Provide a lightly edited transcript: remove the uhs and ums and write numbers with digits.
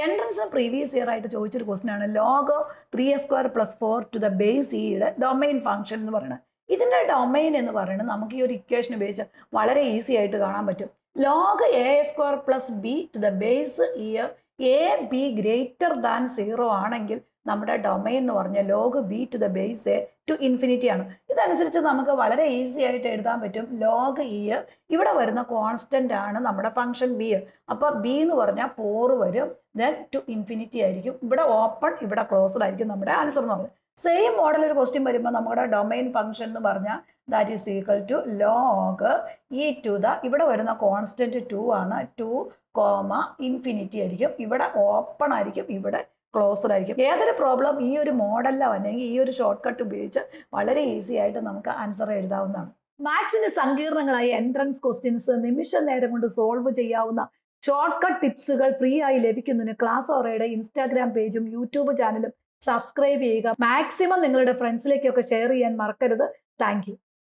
Entrance previous year ആയിട്ട് ചോദിച്ചൊരു question ആണ് log 3x² + 4 to the base ഇയുടെ ഡൊമൈൻ ഫംഗ്ഷൻ എന്ന് പറയുന്നത്. ഇതിൻ്റെ ഡൊമൈൻ എന്ന് പറയുന്നത് നമുക്ക് ഈ ഒരു ഇക്വേഷൻ ഉപയോഗിച്ച് വളരെ ഈസി ആയിട്ട് കാണാൻ പറ്റും. Log a² + b to the base e a b greater than 0 ആണെങ്കിൽ നമ്മുടെ ഡൊമൈൻ എന്ന് പറഞ്ഞാൽ log b to the base a to infinity ആണ്. ഇതനുസരിച്ച് നമുക്ക് വളരെ ഈസി ആയിട്ട് എഴുതാൻ പറ്റും. ലോഗ് ഇ ഇവിടെ വരുന്ന കോൺസ്റ്റന്റ് ആണ് നമ്മുടെ ഫംഗ്ഷൻ ബി. അപ്പോൾ ബി എന്ന് പറഞ്ഞാൽ 4 വരും, ദെൻ ടു ഇൻഫിനിറ്റി ആയിരിക്കും. ഇവിടെ ഓപ്പൺ, ഇവിടെ ക്ലോസ്ഡ് ആയിരിക്കും നമ്മുടെ ആൻസർ എന്ന് പറയുന്നത്. സെയിം മോഡൽ ഒരു ക്വസ്റ്റ്യൻ വരുമ്പോൾ നമ്മുടെ ഡൊമൈൻ ഫംഗ്ഷൻ എന്ന് പറഞ്ഞാൽ that is equal to log e to the ഇവിടെ വരുന്ന കോൺസ്റ്റന്റ് 2 ആണ്, 2, ഇൻഫിനിറ്റി ആയിരിക്കും. ഇവിടെ ഓപ്പൺ ആയിരിക്കും, ഇവിടെ ക്ലോസ്ഡ് ആയിരിക്കും. ഏതൊരു പ്രോബ്ലം ഈ ഒരു മോഡലിലോ അല്ലെങ്കിൽ ഈ ഒരു ഷോർട്ട് കട്ട് ഉപയോഗിച്ച് വളരെ ഈസി ആയിട്ട് നമുക്ക് ആൻസർ എഴുതാവുന്നതാണ്. മാത്സിന്റെ സങ്കീർണങ്ങളായ എൻട്രൻസ് ക്വസ്റ്റ്യൻസ് നിമിഷ നേരം കൊണ്ട് സോൾവ് ചെയ്യാവുന്ന ഷോർട്ട് കട്ട് ടിപ്സുകൾ ഫ്രീ ആയി ലഭിക്കുന്നതിന് ക്ലാസ് ഓറയുടെ ഇൻസ്റ്റാഗ്രാം പേജും യൂട്യൂബ് ചാനലും സബ്സ്ക്രൈബ് ചെയ്യുക. മാക്സിമം നിങ്ങളുടെ ഫ്രണ്ട്സിലേക്കൊക്കെ ഷെയർ ചെയ്യാൻ മറക്കരുത്. താങ്ക്